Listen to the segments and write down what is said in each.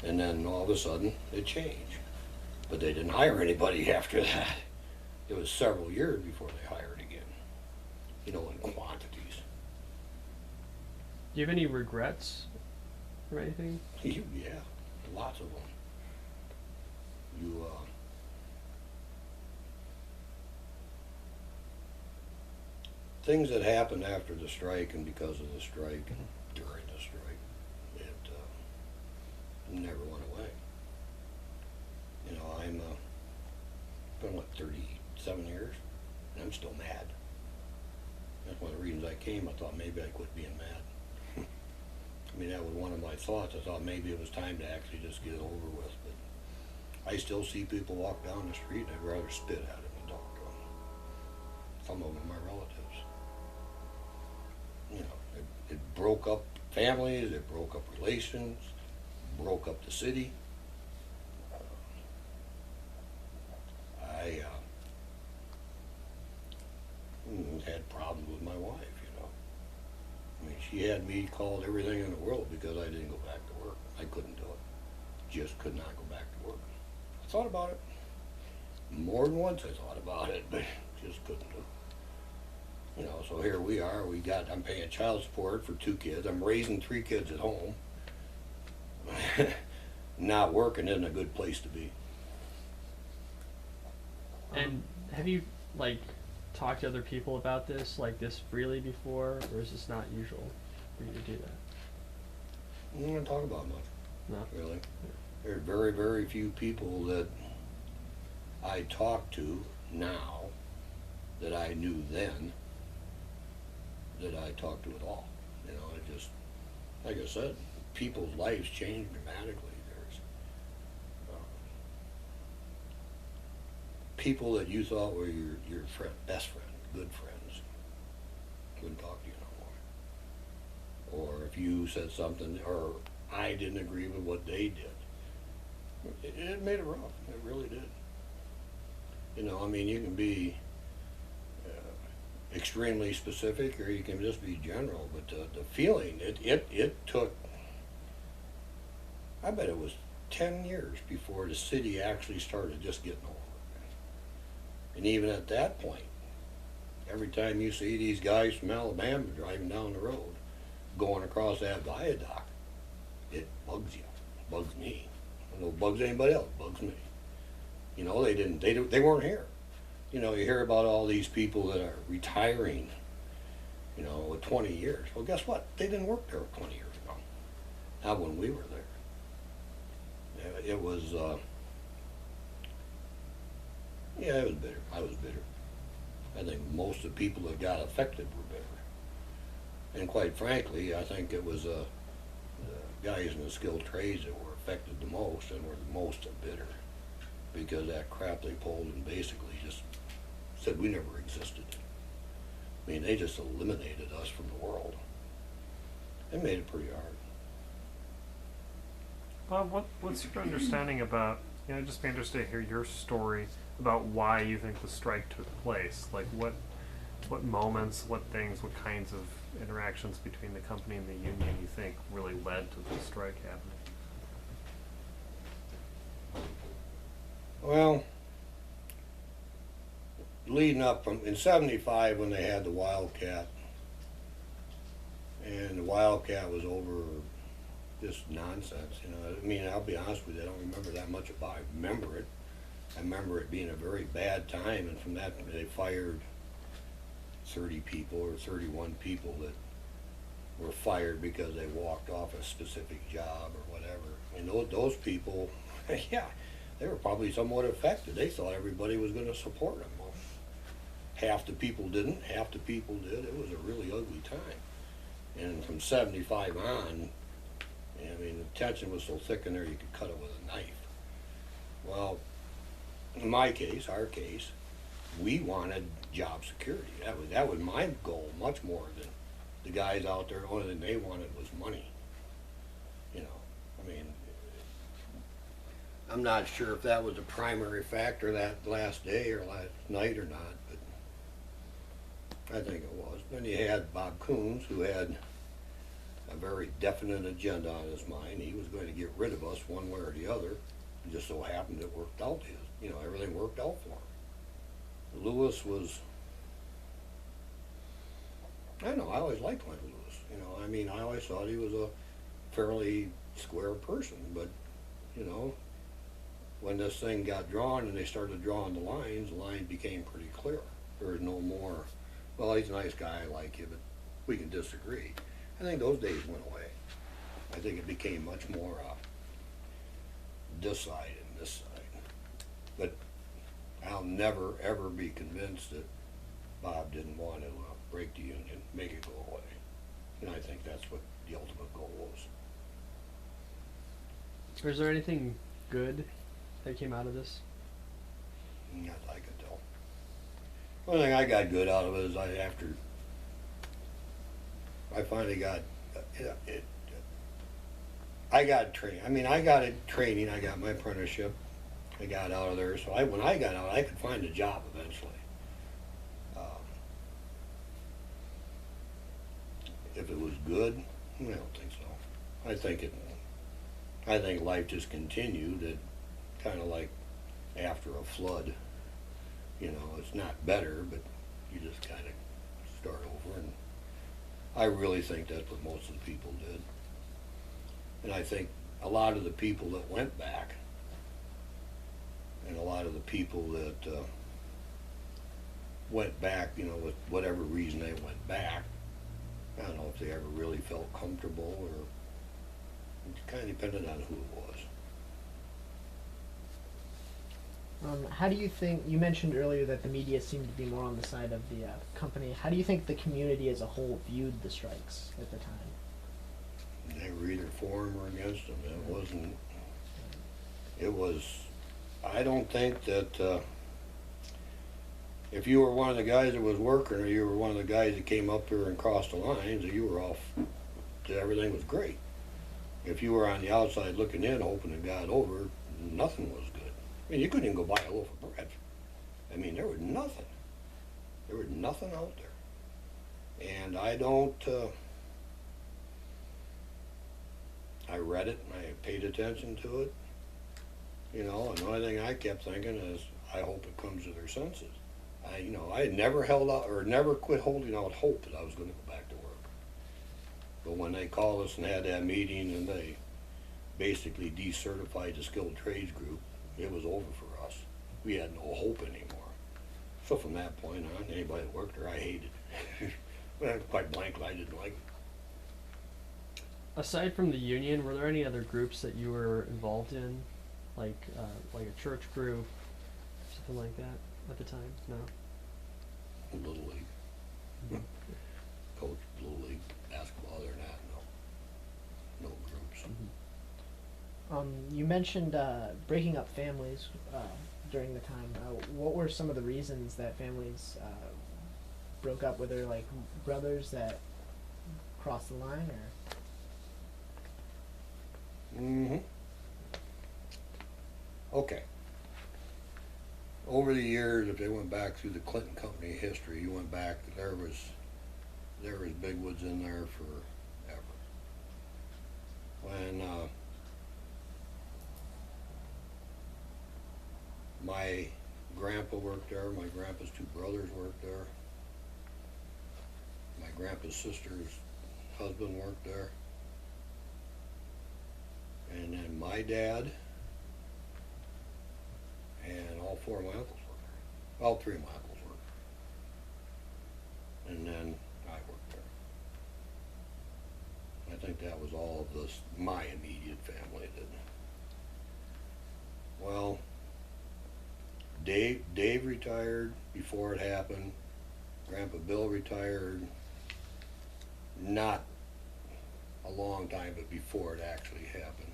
And then all of a sudden, it changed. But they didn't hire anybody after that. It was several years before they hired again, in quantities. Do you have any regrets or anything? Yeah, lots of them. You, things that happened after the strike and because of the strike and during the strike, it never went away. I'm been 37 years, and I'm still mad. That's one of the reasons I came. I thought maybe I quit being mad. I mean, that was one of my thoughts. I thought maybe it was time to actually just get it over with. But I still see people walk down the street, and I'd rather spit at them than talk to them. Some of them are my relatives. It broke up families, it broke up relations, broke up the city. I had problems with my wife, I mean, she had me called everything in the world because I didn't go back to work. I couldn't do it. Just could not go back to work. I thought about it. More than once I thought about it, but just couldn't do it. So here we are. I'm paying child support for 2 kids. I'm raising 3 kids at home. Not working isn't a good place to be. And have you talked to other people about this freely before, or is this not usual for you to do that? I don't want to talk about much. No. Really. There are very, very few people that I talk to now that I knew then that I talk to at all. It just, like I said, people's lives change dramatically. There's people that you thought were your friend, best friend, good friends, wouldn't talk to you no more. Or if you said something, or I didn't agree with what they did, it made it rough. It really did. I mean, you can be extremely specific, or you can just be general. But the feeling, it took, I bet it was 10 years before the city actually started just getting over it. And even at that point, every time you see these guys from Alabama driving down the road, going across that viaduct, it bugs you. It bugs me. I don't know if it bugs anybody else. It bugs me. They weren't here. You hear about all these people that are retiring, with 20 years. Well, guess what? They didn't work there 20 years ago. Not when we were there. It was, it was bitter. I was bitter. I think most of the people that got affected were bitter. And quite frankly, I think it was the guys in the skilled trades that were affected the most and were the most bitter, because that crap they pulled and basically just said we never existed. I mean, they just eliminated us from the world. It made it pretty hard. Bob, what's your understanding about, I'd just be interested to hear your story about why you think the strike took place. What moments, what things, what kinds of interactions between the company and the union you think really led to the strike happening? Well, leading up in '75 when they had the Wildcat, and the Wildcat was over just nonsense, I mean, I'll be honest with you, I don't remember that much about it. I remember it. I remember it being a very bad time, and from that they fired 30 people or 31 people that were fired because they walked off a specific job or whatever. And those people, yeah, they were probably somewhat affected. They thought everybody was going to support them. Well, half the people didn't, half the people did. It was a really ugly time. And from '75 on, I mean, the tension was so thick in there you could cut it with a knife. Well, in my case, our case, we wanted job security. That was my goal, much more than the guys out there. Only thing they wanted was money. I mean, I'm not sure if that was a primary factor that last day or last night or not, but I think it was. Then you had Bob Coons, who had a very definite agenda on his mind. He was going to get rid of us one way or the other. It just so happened it worked out. Everything worked out for him. Lewis was, I don't know, I always liked Clint Lewis. I always thought he was a fairly square person, but, when this thing got drawn and they started drawing the line became pretty clear. There was no more, well, he's a nice guy, I like you, but we can disagree. I think those days went away. I think it became much more this side and this side. But I'll never, ever be convinced that Bob didn't want to break the union, make it go away. And I think that's what the ultimate goal was. Is there anything good that came out of this? Not that I could tell. One thing I got good out of it is after I finally got I got training. I got it training. I got my apprenticeship. I got out of there. So when I got out, I could find a job eventually. If it was good, I don't think so. I think life just continued. It kind of like after a flood. It's not better, but you just kind of start over. And I really think that's what most of the people did. And I think a lot of the people that went back, and a lot of the people that went back, with whatever reason they went back, I don't know if they ever really felt comfortable, or it kind of depended on who it was. How do you think, you mentioned earlier that the media seemed to be more on the side of the company. How do you think the community as a whole viewed the strikes at the time? They were either for him or against him. I don't think that if you were one of the guys that was working, or you were one of the guys that came up here and crossed the lines, that you were off, that everything was great. If you were on the outside looking in, hoping it got over, nothing was good. You couldn't even go buy a loaf of bread. There was nothing. There was nothing out there. And I read it and I paid attention to it. And the only thing I kept thinking is, I hope it comes to their senses. I had never held out, or never quit holding out hope that I was going to go back to work. But when they called us and had that meeting and they basically decertified the skilled trades group, it was over for us. We had no hope anymore. So from that point on, anybody that worked there, I hated. Quite blankly, I didn't like it. Aside from the union, were there any other groups that you were involved in, like a church group, something like that at the time? No. Little league. Mm-hmm. Coach Little League basketball. Other than that, no groups. Mm-hmm. You mentioned breaking up families during the time. What were some of the reasons that families broke up? Were there like brothers that crossed the line, or? Mm-hmm. Okay. Over the years, if they went back through the Clinton Company history, you went back, there was Bigwoods in there forever. When my grandpa worked there, my grandpa's two brothers worked there, my grandpa's sister's husband worked there, and then my dad and all four of my uncles worked there. All three of my uncles worked there. And then I worked there. I think that was all of my immediate family that. Well, Dave retired before it happened. Grandpa Bill retired not a long time, but before it actually happened.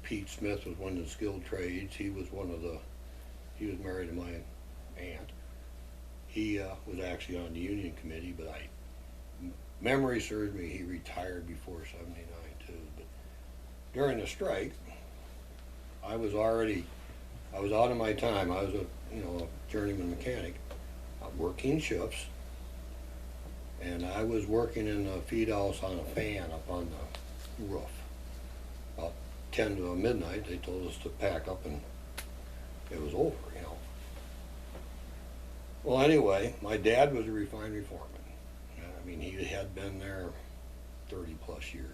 Pete Smith was one of the skilled trades. He was married to my aunt. He was actually on the union committee, but memory serves me, he retired before '79 too. But during the strike, I was out of my time. I was a journeyman mechanic, working shifts, And I was working in the feed house on a fan up on the roof. About 10 to midnight, they told us to pack up and it was over, you know. Well, anyway, my dad was a refinery foreman. I mean, he had been there 30 plus years.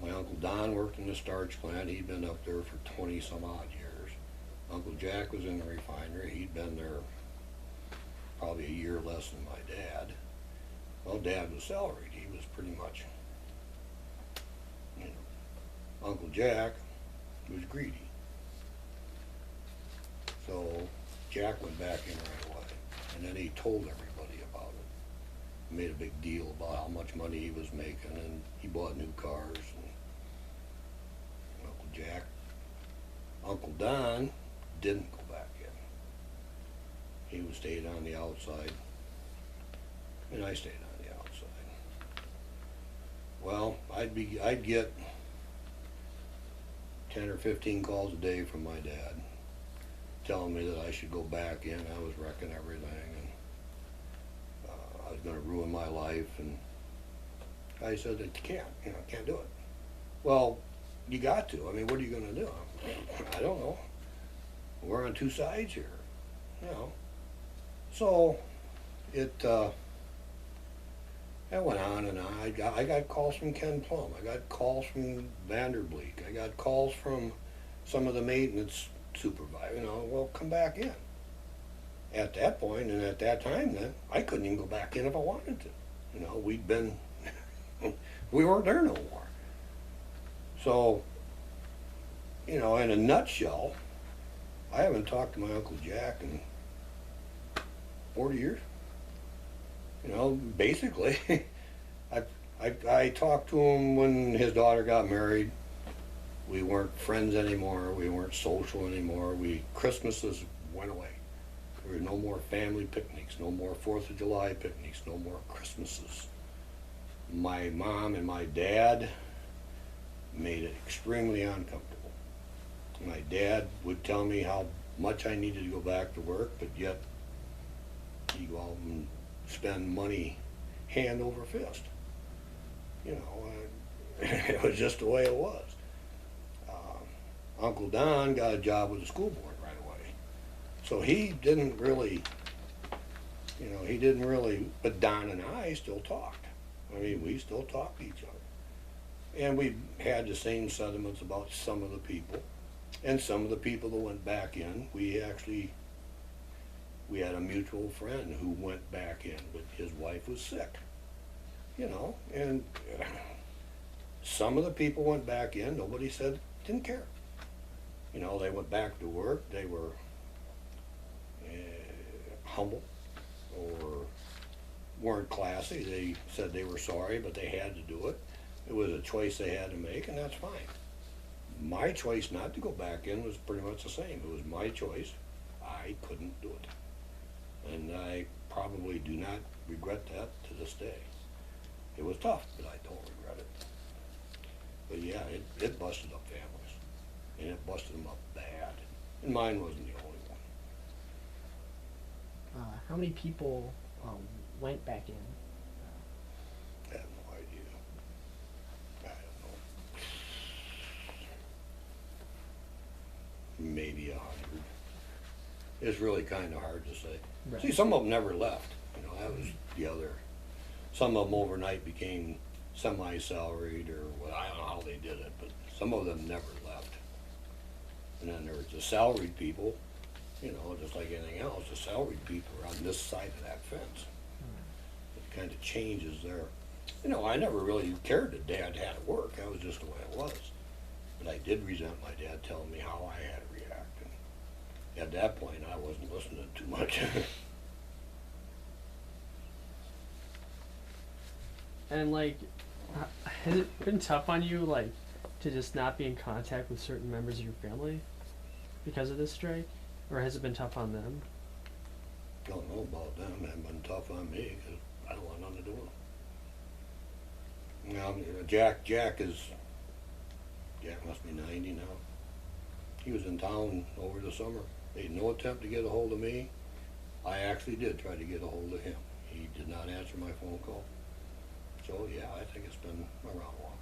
My Uncle Don worked in the starch plant. He'd been up there for 20 some odd years. Uncle Jack was in the refinery. He'd been there probably a year less than my dad. Well, Dad was salaried. He was pretty much, you know. Uncle Jack was greedy. So Jack went back in right away. And then he told everybody about it. Made a big deal about how much money he was making, and he bought new cars. And Uncle Jack, Uncle Don didn't go back in. He was stayed on the outside, and I stayed on the outside. Well, I'd get 10 or 15 calls a day from my dad telling me that I should go back in. I was wrecking everything, and I was going to ruin my life. And I said that you can't do it. Well, you got to. I mean, what are you going to do? I don't know. We're on two sides here, you know. So it went on and on. I got calls from Ken Plum. I got calls from Vanderbleek. I got calls from some of the maintenance supervisors. You know, well, come back in. At that point and at that time, then I couldn't even go back in if I wanted to. You know, we weren't there no more. So, you know, in a nutshell, I haven't talked to my Uncle Jack in 40 years. You know, basically, I talked to him when his daughter got married. We weren't friends anymore. We weren't social anymore. Christmases went away. There were no more family picnics, no more 4th of July picnics, no more Christmases. My mom and my dad made it extremely uncomfortable. My dad would tell me how much I needed to go back to work, but yet he'd go out and spend money hand over fist. You know, it was just the way it was. Uncle Don got a job with the school board right away. So he didn't really, but Don and I still talked. I mean, we still talked to each other. And we had the same sentiments about some of the people. And some of the people that went back in, we had a mutual friend who went back in, but his wife was sick. You know, and some of the people went back in, nobody said, didn't care. You know, they went back to work, they were humble or weren't classy. They said they were sorry, but they had to do it. It was a choice they had to make, and that's fine. My choice not to go back in was pretty much the same. It was my choice. I couldn't do it. And I probably do not regret that to this day. It was tough, but I don't regret it. But yeah, it busted up families. And it busted them up bad. And mine wasn't the only one. How many people went back in? I have no idea. I don't know. Maybe 100. It's really kind of hard to say. Right. See, some of them never left. You know, that was the other. Some of them overnight became semi-salaried, or well, I don't know how they did it, but some of them never left. And then there was the salaried people, you know, just like anything else, the salaried people are on this side of that fence. It kind of changes there. You know, I never really cared that Dad had to work. That was just the way it was. But I did resent my dad telling me how I had to react. And at that point, I wasn't listening too much. And like, has it been tough on you, like, to just not be in contact with certain members of your family because of this strike? Or has it been tough on them? Don't know about them. It hasn't been tough on me because I don't want nothing to do with them. Now, Jack must be 90 now. He was in town over the summer. Made no attempt to get a hold of me. I actually did try to get a hold of him. he did not answer my phone call. So, yeah, I think it's been around a while.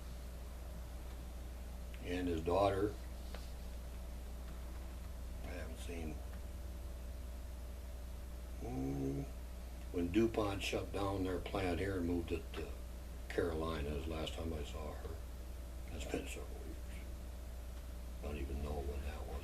And his daughter, I haven't seen. When DuPont shut down their plant here and moved it to Carolina is the last time I saw her. It's been several years. I don't even know when that was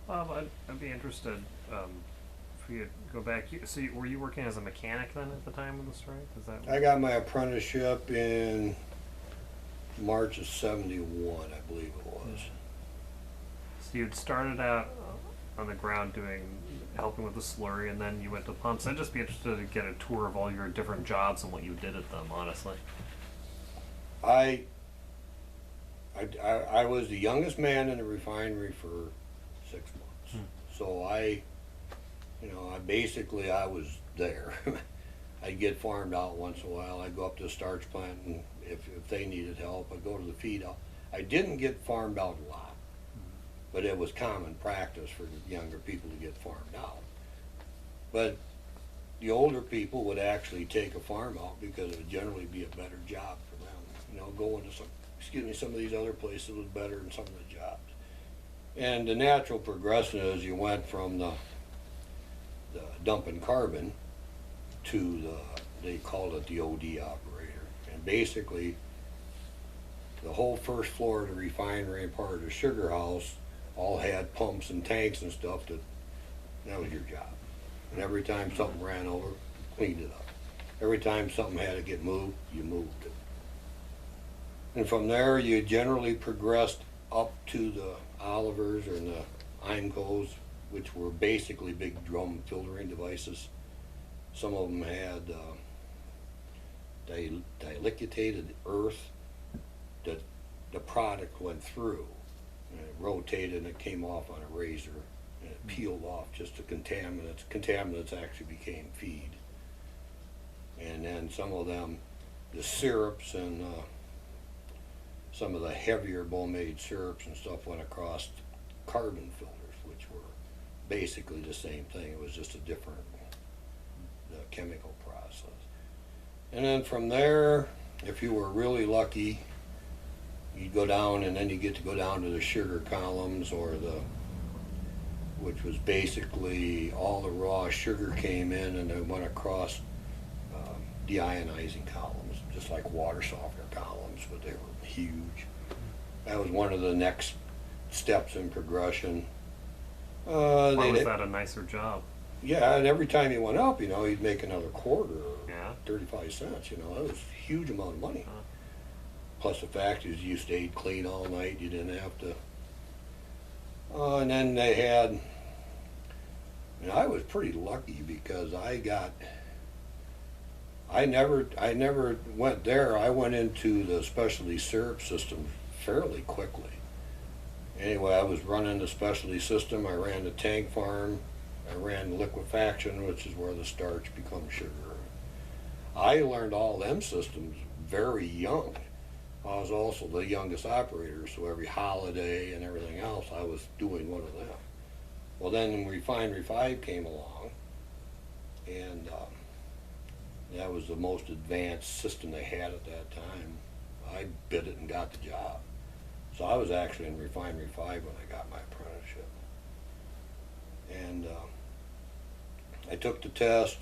anymore. I'd be interested for you to go back. So were you working as a mechanic then at the time of the strike? Is that? I got my apprenticeship in March of '71, I believe it was. So you'd started out on the ground helping with the slurry, and then you went to pumps. I'd just be interested to get a tour of all your different jobs and what you did at them, honestly. I was the youngest man in the refinery for 6 months. So I was there. I'd get farmed out once in a while. I'd go up to the starch plant, and if they needed help, I'd go to the feed out. I didn't get farmed out a lot, but it was common practice for the younger people to get farmed out. But the older people would actually take a farm out because it would generally be a better job for them. Going to some of these other places was better than some of the jobs. And the natural progression is you went from the dumping carbon to they called it the OD operator. And basically, the whole first floor of the refinery and part of the sugar house all had pumps and tanks and stuff that was your job. And every time something ran over, cleaned it up. Every time something had to get moved, you moved it. And from there, you generally progressed up to the Olivers or the Imcos, which were basically big drum filtering devices. Some of them had deliquidated earth that the product went through. And it rotated and it came off on a razor and it peeled off just the contaminants. Contaminants actually became feed. And then some of them, the syrups and some of the heavier homemade syrups and stuff went across carbon filters, which were basically the same thing. It was just a different chemical process. And then from there, if you were really lucky, you'd go down, and then you get to go down to the sugar columns, which was basically all the raw sugar came in and it went across deionizing columns, just like water softener columns, but they were huge. That was one of the next steps in progression. Why was that a nicer job? Yeah, and every time you went up, you'd make another quarter or Yeah. 35 cents. That was a huge amount of money. Huh. Plus the fact is you stayed clean all night. You didn't have to. And then they had, I was pretty lucky because I never went there. I went into the specialty syrup system fairly quickly. Anyway, I was running the specialty system. I ran the tank farm. I ran liquefaction, which is where the starch becomes sugar. I learned all them systems very young. I was also the youngest operator, so every holiday and everything else, I was doing one of them. Well, then Refinery 5 came along, and that was the most advanced system they had at that time. I bid it and got the job. So I was actually in Refinery 5 when I got my apprenticeship. And I took the test.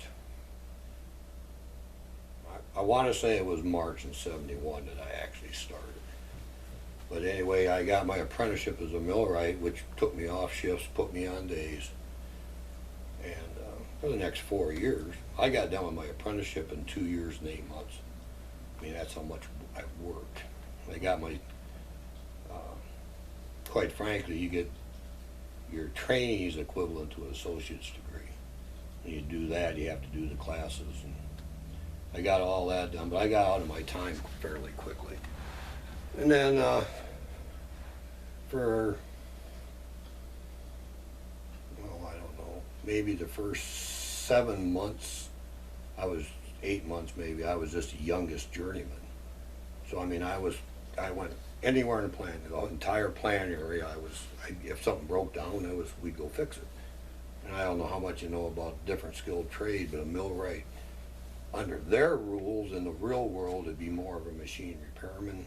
I want to say it was March in '71 that I actually started. But anyway, I got my apprenticeship as a millwright, which took me off shifts, put me on days. And for the next 4 years, I got done with my apprenticeship in 2 years and 8 months. That's how much I worked. I got my, quite frankly, you get your training is equivalent to an associate's degree. When you do that, you have to do the classes. And I got all that done, but I got out of my time fairly quickly. And then for, I don't know, maybe the first 7 months, 8 months maybe, I was just the youngest journeyman. So I went anywhere in the plant, the entire plant area. If something broke down, we'd go fix it. and I don't know how much you know about different skilled trade, but a millwright, under their rules in the real world, it'd be more of a machine repairman